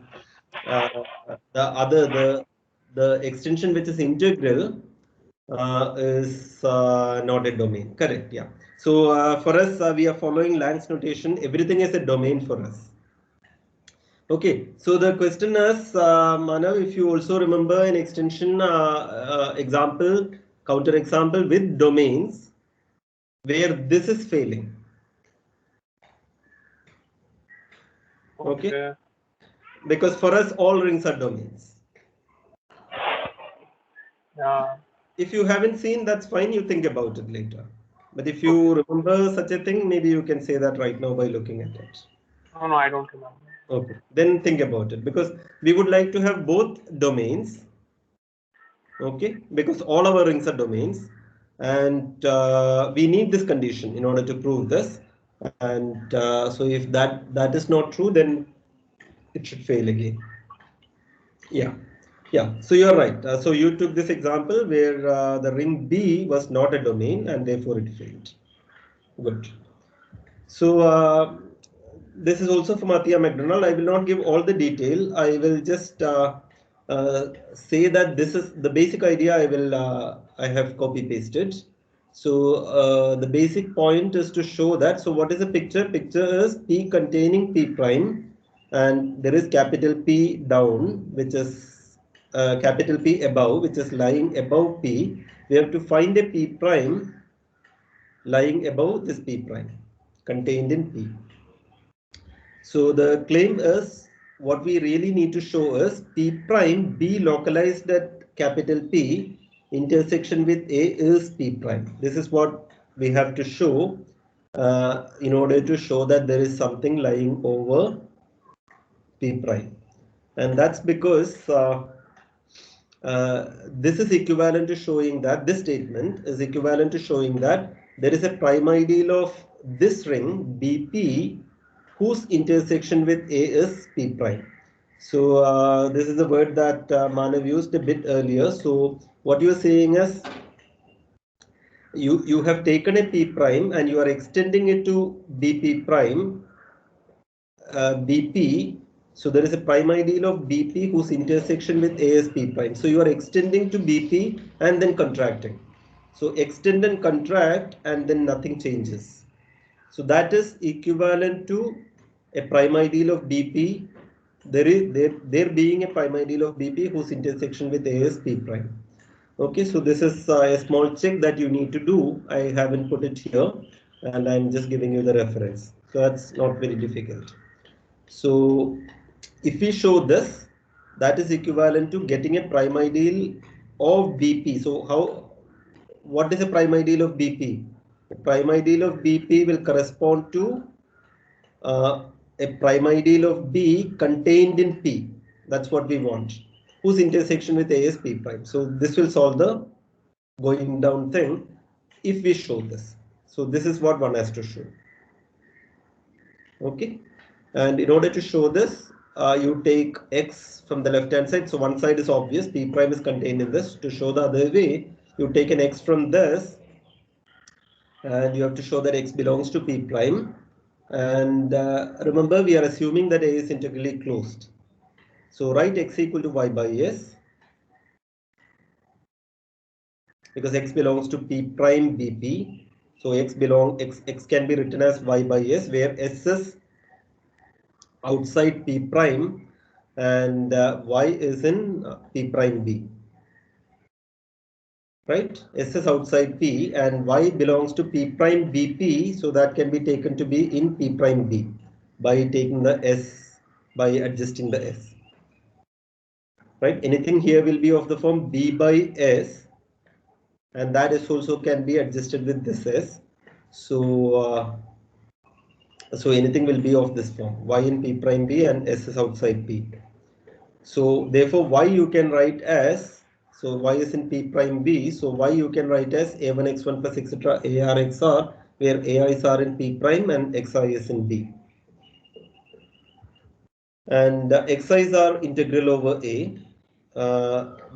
extension which is integral is not a domain. Correct. Yeah. So for us, we are following Lang's notation. Everything is a domain for us. Okay, so the question is, Manav, if you also remember an extension example, counter example with domains where this is failing. Okay. Because for us, all rings are domains. Yeah. If you haven't seen, that's fine. You think about it later. But if you remember such a thing, maybe you can say that right now by looking at it. No, I don't remember. Okay, then think about it, because we would like to have both domains. Okay, because all our rings are domains, and we need this condition in order to prove this. And so if that is not true, then it should fail again. Yeah. So you're right. So you took this example where the ring B was not a domain, and therefore it failed. Good. So this is also from Athiya McDonald. I will not give all the detail. I will just say that this is the basic idea. I have copy pasted. So the basic point is to show that. So what is the picture? Picture is P containing P prime, and there is capital P down, which is capital P above, which is lying above P. We have to find a P prime lying above this P prime contained in P. So the claim is, what we really need to show is P prime be localized at capital P intersection with A is P prime. This is what we have to show in order to show that there is something lying over P prime. And that's because this is equivalent to showing that this statement is equivalent to showing that there is a prime ideal of this ring BP whose intersection with A is P prime. So this is a word that Manav used a bit earlier. So what you are saying is you have taken a P prime and you are extending it to BP prime BP. So there is a prime ideal of BP whose intersection with A is P prime. So you are extending to BP and then contracting. So extend and contract and then nothing changes. So that is equivalent to a prime ideal of BP. There being a prime ideal of BP whose intersection with A is P prime. Okay, so this is a small check that you need to do. I haven't put it here and I'm just giving you the reference. So that's not very difficult. So if we show this, that is equivalent to getting a prime ideal of BP. So what is a prime ideal of BP? The prime ideal of BP will correspond to a prime ideal of B contained in P. That's what we want. Whose intersection with A is P prime. So this will solve the going down thing if we show this. So this is what one has to show. Okay. And in order to show this, you take X from the left hand side. So one side is obvious, P prime is contained in this. To show the other way, you take an X from this and you have to show that X belongs to P prime. And remember, we are assuming that A is integrally closed. So write X equal to Y by S because X belongs to P prime BP. So X can be written as Y by S, where S is outside P prime and Y is in P prime B. Right? S is outside P and Y belongs to P prime BP, so that can be taken to be in P prime B by taking the S, by adjusting the S. Right? Anything here will be of the form B by S, and that is also can be adjusted with this S. So anything will be of this form, Y in P prime B and S is outside P. So therefore Y you can write as, so Y is in P prime B, so Y you can write as A1 X1 plus etc. AR XR, where AIs are in P prime and XI is in B. And XIs are integral over A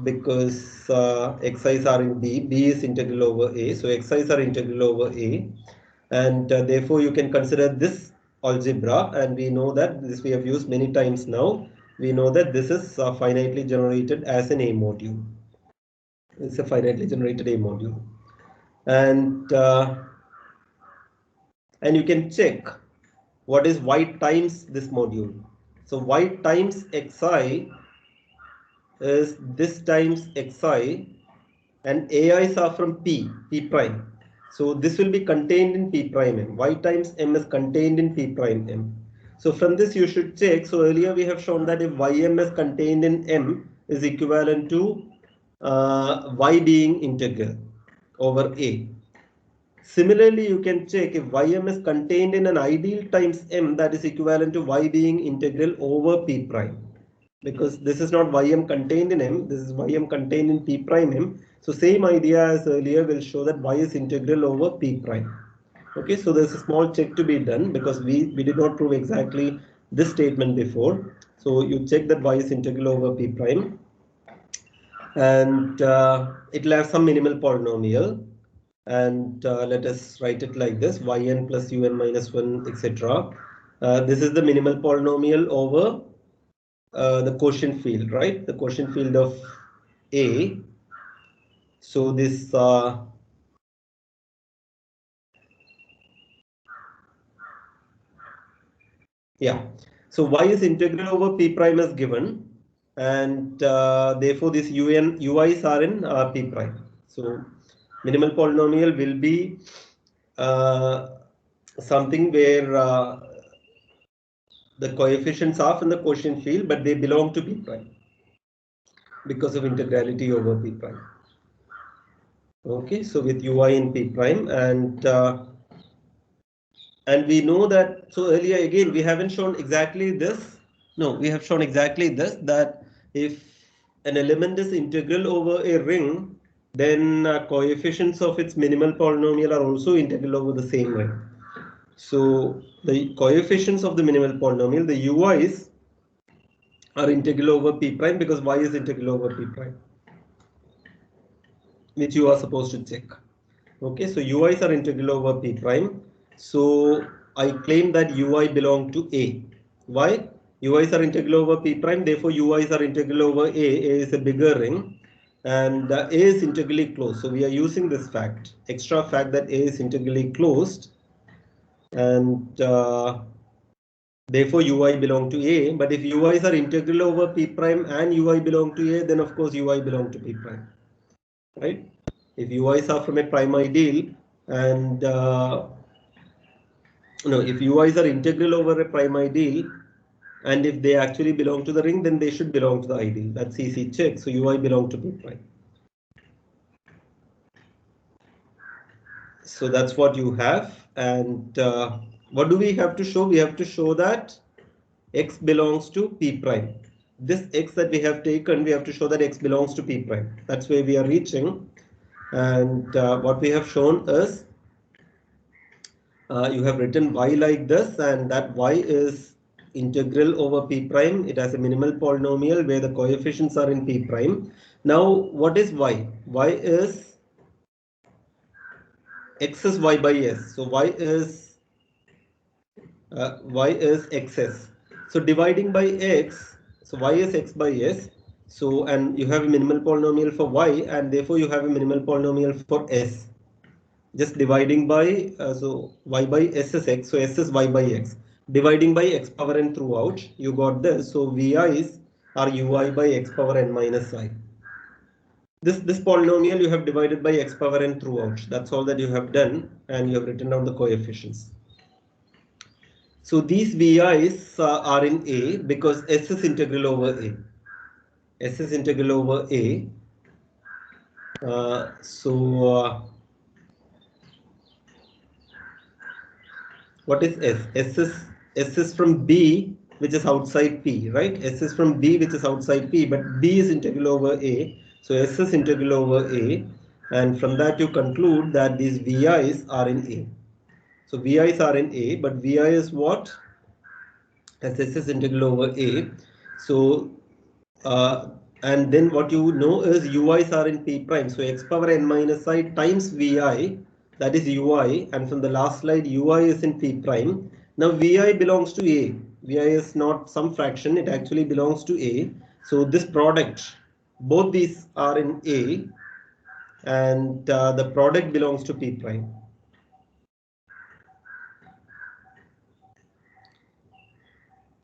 because XIs are in B, B is integral over A, so XIs are integral over A. And therefore you can consider this algebra, and we know that this we have used many times now. We know that this is finitely generated as an A module. It's a finitely generated A module, and you can check what is Y times this module. So Y times Xi is this times Xi, and AIs are from P prime. So this will be contained in P prime M. Y times M is contained in P prime M. So from this you should check. So earlier we have shown that if Ym is contained in M is equivalent to Y being integral over A. Similarly, you can check if Ym is contained in an ideal times M, that is equivalent to Y being integral over P prime. Because this is not Ym contained in M, this is Ym contained in P prime M. So same idea as earlier will show that Y is integral over P prime. Okay, so there's a small check to be done because we did not prove exactly this statement before. So you check that Y is integral over P prime, and it will have some minimal polynomial, and let us write it like this: yn plus un minus 1 etc. This is the minimal polynomial over the quotient field, right? The quotient field of A. So this yeah, so Y is integral over P prime is given, and therefore this UIs are in P prime. So minimal polynomial will be something where the coefficients are from the quotient field, but they belong to P prime because of integrality over P prime. Okay, so with Ui in P prime, and we know that, so earlier again we haven't shown exactly this. No, we have shown exactly this, that if an element is integral over a ring, then coefficients of its minimal polynomial are also integral over the same ring. So the coefficients of the minimal polynomial, the Ui's, are integral over P prime because Y is integral over P prime, which you are supposed to check. Okay, so Ui's are integral over P prime. So I claim that Ui belong to A. Why? Ui's are integral over P prime, therefore Ui's are integral over A. A is a bigger ring, and A is integrally closed. So we are using this fact, extra fact, that A is integrally closed, and therefore Ui belong to A. But if Ui's are integral over P prime and Ui belong to A, then of course Ui belong to P prime, right? If Ui's are from a prime ideal, and if Ui's are integral over a prime ideal, and if they actually belong to the ring, then they should belong to the ideal. That's easy check. So Ui belong to P prime. So that's what you have. And what do we have to show? We have to show that X belongs to P prime. This X that we have taken, we have to show that X belongs to P prime. That's where we are reaching. And what we have shown is, you have written Y like this, and that Y is integral over P prime. It has a minimal polynomial where the coefficients are in P prime. Now, what is Y? Y is X is Y by S. So Y is XS. So dividing by X, so Y is X by S. So, and you have a minimal polynomial for Y, and therefore you have a minimal polynomial for S. Just dividing by, so Y by S is X, so S is Y by X. Dividing by X power n throughout, you got this. So VI's are Ui by X power n minus I. This polynomial you have divided by X power n throughout. That's all that you have done, and you have written down the coefficients. So these VI's are in A because S is integral over A. S is integral over A. What is S? S is from B, which is outside P, right? S is from B, which is outside P, but B is integral over A. So S is integral over A, and from that you conclude that these VI's are in A. So VI's are in A, but VI is what? As S is integral over A. So and then what you know is Ui's are in P prime. So X power n minus I times VI, that is Ui, and from the last slide Ui is in P prime. Now VI belongs to A. VI is not some fraction, it actually belongs to A. So this product, both these are in A, and the product belongs to P prime.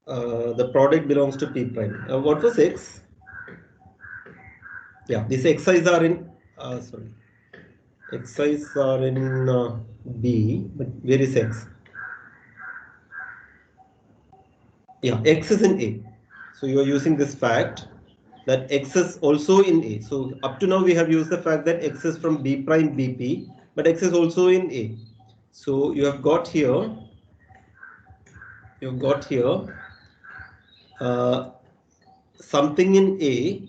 The product belongs to P prime. What was X? Yeah, these Xi's are in, Xi's are in B, but where is X? Yeah, X is in A. So you are using this fact that X is also in A. So up to now we have used the fact that X is from B prime BP, but X is also in A. So you have got here, something in A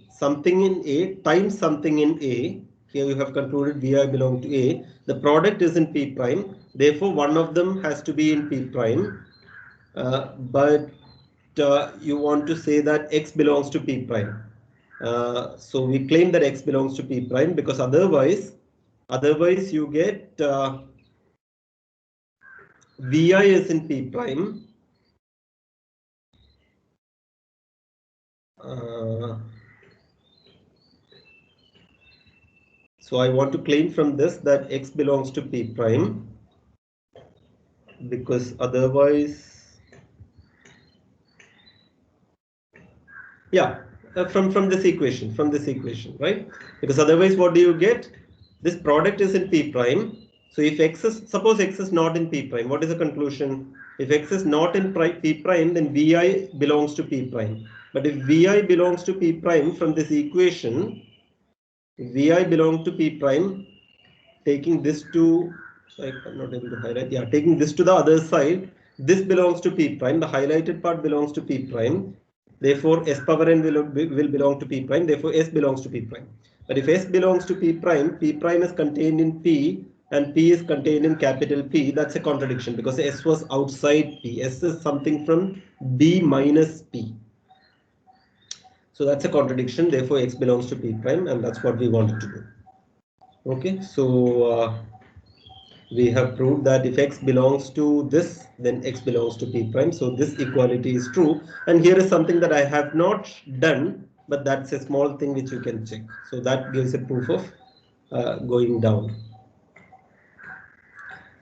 times something in A. Here you have concluded VI belong to A. The product is in P prime. Therefore, one of them has to be in P prime. But you want to say that X belongs to P prime. So we claim that X belongs to P prime because otherwise you get VI is in P prime. So I want to claim from this that X belongs to P prime because otherwise, yeah, from this equation, right? Because otherwise, what do you get? This product is in P prime, So if x is, suppose x is not in P prime, what is the conclusion? If x is not in P prime, then Vi belongs to P prime. But if Vi belongs to P prime from this equation, Vi belongs to P prime, taking this to, so I'm not able to highlight, yeah, taking this to the other side, this belongs to P prime, the highlighted part belongs to P prime, therefore S power n will belong to P prime, therefore S belongs to P prime. But if S belongs to P prime is contained in P and P is contained in capital P, that's a contradiction because S was outside P. S is something from B minus P. So that's a contradiction, therefore X belongs to P prime, and that's what we wanted to do. Okay, so we have proved that if x belongs to this, then x belongs to P prime. So this equality is true. And here is something that I have not done, but that's a small thing which you can check. So that gives a proof of going down.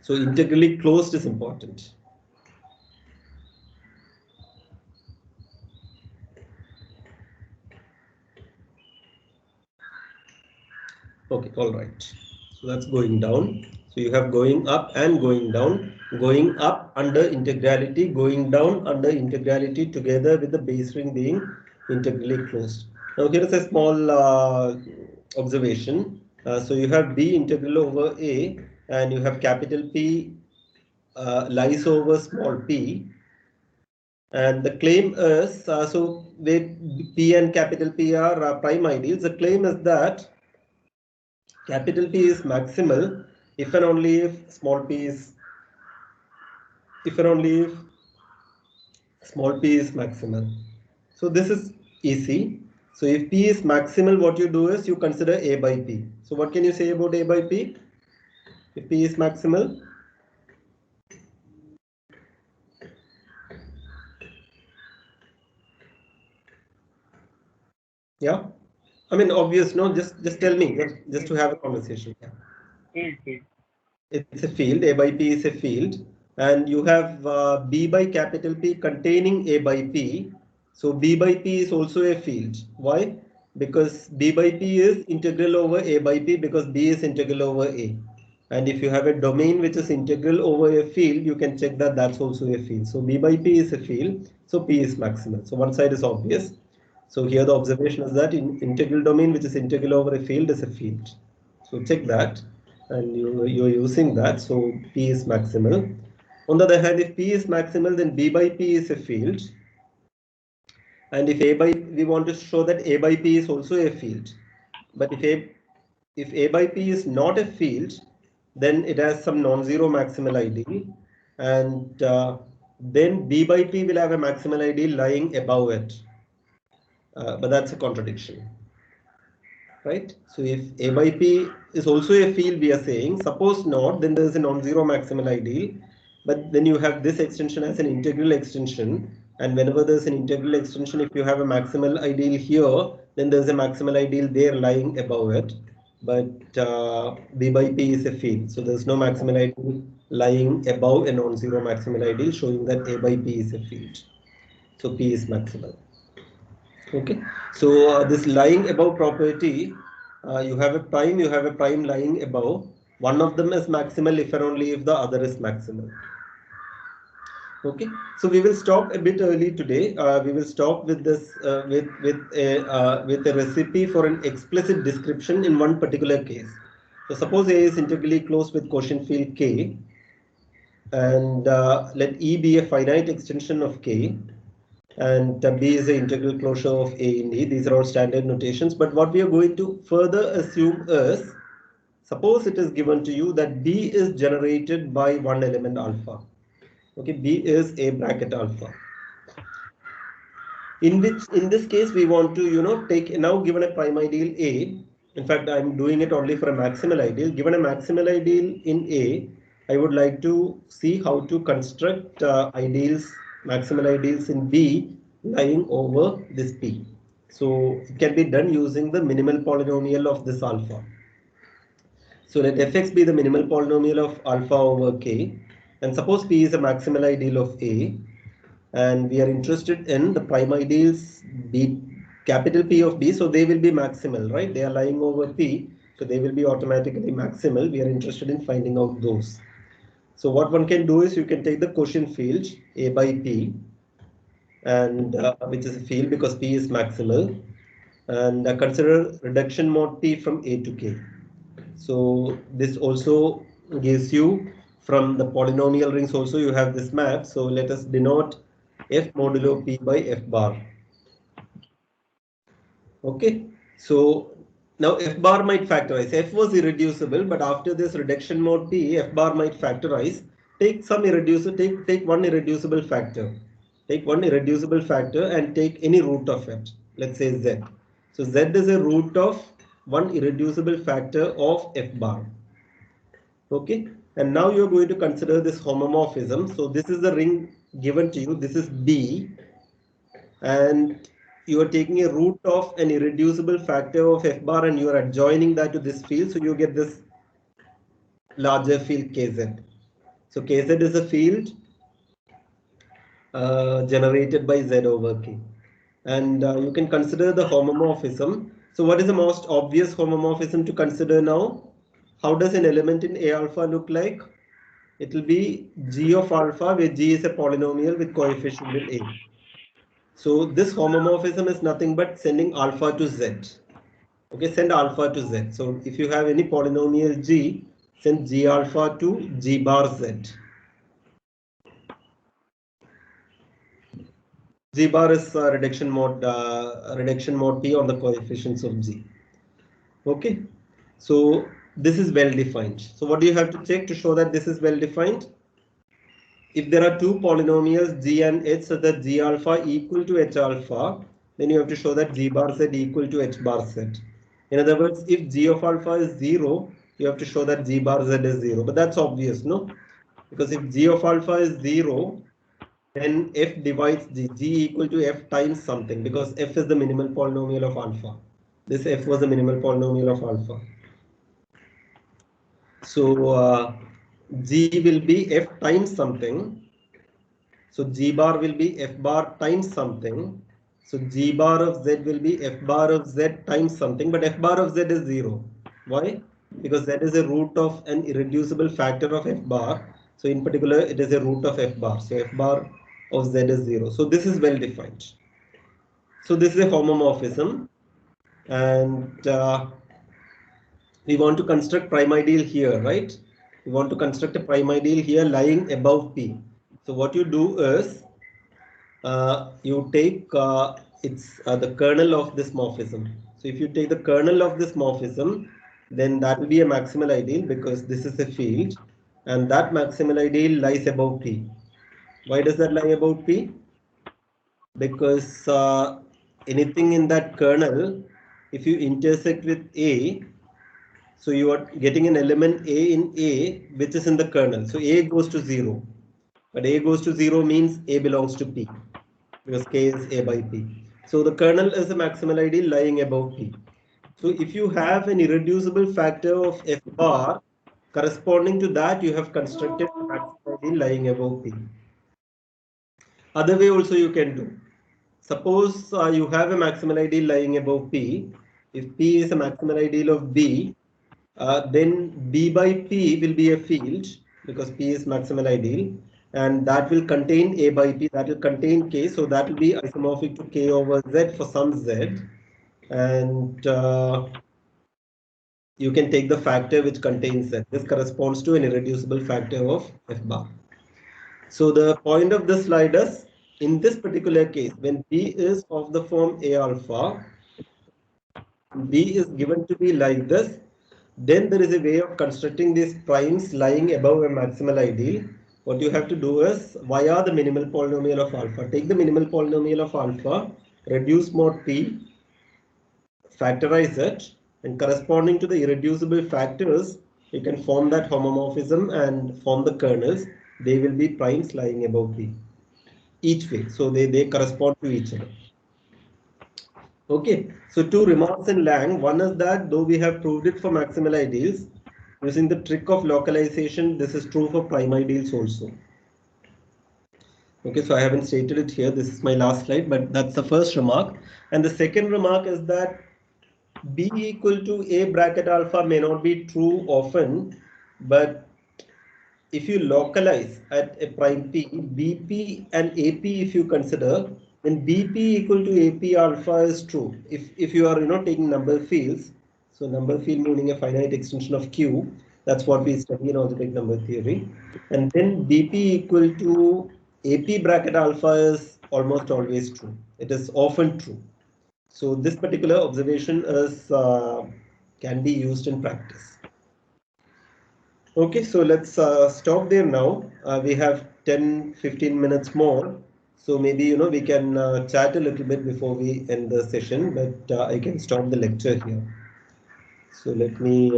So integrally closed is important. Okay, all right. So that's going down. So you have going up and going down. Going up under integrality, going down under integrality together with the base ring being integrally closed. Now here is a small observation. So you have B integral over A and you have capital P lies over small p. And the claim is, so where P and capital P are prime ideals, the claim is that capital P is maximal if and only if small p is, small p is maximal. So this is easy. So if P is maximal, what you do is you consider A by P. So what can you say about A by P? If P is maximal, yeah. I mean, obvious, no, just tell me, just to have a conversation. Yeah. It's a field, A by P is a field, and you have B by capital P containing A by P. So B by P is also a field. Why? Because B by P is integral over A by P because B is integral over A. And if you have a domain which is integral over a field, you can check that that's also a field. So B by P is a field, so P is maximal. So one side is obvious. So here the observation is that in integral domain which is integral over a field is a field. So check that, and you're using that. So P is maximal. On the other hand, if P is maximal, then B by P is a field. And if we want to show that A by P is also a field. But if A by P is not a field, then it has some non-zero maximal ideal. And then B by P will have a maximal ideal lying above it. But that's a contradiction. Right? So if A by P is also a field, we are saying, suppose not, then there is a non-zero maximal ideal. But then you have this extension as an integral extension. And whenever there's an integral extension, if you have a maximal ideal here, then there's a maximal ideal there lying above it. But B by P is a field. So there's no maximal ideal lying above a non-zero maximal ideal, showing that A by P is a field. So P is maximal. Okay, so this lying above property, you have a prime lying above. One of them is maximal if and only if the other is maximal. Okay, so we will stop a bit early today. We will stop with this with a recipe for an explicit description in one particular case. So suppose A is integrally closed with quotient field K, and let E be a finite extension of K. And B is the integral closure of A in E. These are all standard notations. But what we are going to further assume is, suppose it is given to you that B is generated by one element alpha. Okay, B is A bracket alpha. In this case, we want to, take now given a prime ideal A. In fact, I'm doing it only for a maximal ideal. Given a maximal ideal in A, I would like to see how to construct maximal ideals in B lying over this P. So it can be done using the minimal polynomial of this alpha. So let fx be the minimal polynomial of alpha over K. And suppose P is a maximal ideal of A. And we are interested in the prime ideals B, capital P of B, so they will be maximal, right? They are lying over P. So they will be automatically maximal. We are interested in finding out those. So what one can do is you can take the quotient field A by P, and which is a field because P is maximal, and consider reduction mode P from A to K. So this also gives you from the polynomial rings also you have this map. So let us denote F modulo P by F bar. Okay, so now F bar might factorize. F was irreducible, but after this reduction mode P, F bar might factorize. Take some irreducible, take one irreducible factor. Take one irreducible factor and take any root of it. Let's say Z. So Z is a root of one irreducible factor of F bar. Okay, and now you're going to consider this homomorphism. So this is the ring given to you. This is B, and you are taking a root of an irreducible factor of F bar and you are adjoining that to this field. So you get this larger field Kz. So Kz is a field generated by Z over K. And you can consider the homomorphism. So what is the most obvious homomorphism to consider now? How does an element in A alpha look like? It will be G of alpha, where G is a polynomial with coefficient in A. So this homomorphism is nothing but sending alpha to Z. Okay, send alpha to Z. So if you have any polynomial G, send G alpha to G bar Z. G bar is reduction mode P on the coefficients of G. Okay, so this is well defined. So what do you have to check to show that this is well defined? If there are two polynomials G and H, so that G alpha equal to H alpha, then you have to show that G bar Z equal to H bar Z. In other words, if G of alpha is 0, you have to show that G bar Z is 0. But that's obvious, no? Because if G of alpha is 0, then F divides G equal to F times something, because F is the minimal polynomial of alpha. This F was the minimal polynomial of alpha. So G will be F times something. So G bar will be F bar times something. So G bar of Z will be F bar of Z times something, but F bar of Z is 0. Why? Because Z is a root of an irreducible factor of F bar. So in particular, it is a root of F bar. So F bar of Z is 0. So this is well defined. So this is a homomorphism. And we want to construct prime ideal here, right? We want to construct a prime ideal here lying above P. So what you do is you take the kernel of this morphism. So if you take the kernel of this morphism, then that will be a maximal ideal because this is a field, and that maximal ideal lies above P. Why does that lie above P? Because anything in that kernel, if you intersect with A, so you are getting an element A in A which is in the kernel. So A goes to 0, but A goes to 0 means A belongs to P, because K is A by P. So the kernel is a maximal ideal lying above P. So if you have an irreducible factor of F bar, corresponding to that you have constructed a maximal ideal lying above P. Other way also you can do. Suppose you have a maximal ideal lying above P. If P is a maximal ideal of B, then B by P will be a field because P is maximal ideal, and that will contain A by P, that will contain K, so that will be isomorphic to K over Z for some Z, and you can take the factor which contains Z. This corresponds to an irreducible factor of F bar. So the point of this slide is, in this particular case, when B is of the form A alpha, B is given to be like this, then there is a way of constructing these primes lying above a maximal ideal. What you have to do is, via the minimal polynomial of alpha, take the minimal polynomial of alpha, reduce mod P, factorize it, and corresponding to the irreducible factors, you can form that homomorphism and form the kernels. They will be primes lying above P each way. So they correspond to each other. Okay, so two remarks in Lang. One is that though we have proved it for maximal ideals, using the trick of localization, this is true for prime ideals also. Okay, so I haven't stated it here. This is my last slide, but that's the first remark. And the second remark is that B equal to A bracket alpha may not be true often, but if you localize at a prime P, BP and AP if you consider, then BP equal to AP alpha is true. If you are taking number fields, so number field meaning a finite extension of Q, that's what we study in algebraic number theory. And then BP equal to AP bracket alpha is almost always true. It is often true. So this particular observation is can be used in practice. Okay, so let's stop there now. We have 10-15 minutes more. So maybe we can chat a little bit before we end the session, but I can stop the lecture here. So let me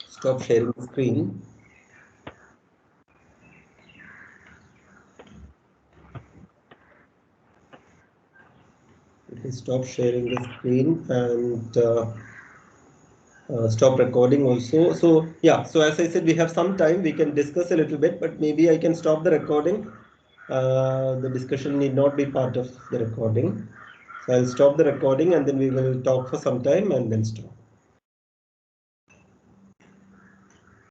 stop sharing the screen. Let me stop sharing the screen and stop recording also. So yeah, so as I said, we have some time, we can discuss a little bit, but maybe I can stop the recording. The discussion need not be part of the recording. So I'll stop the recording and then we will talk for some time and then stop.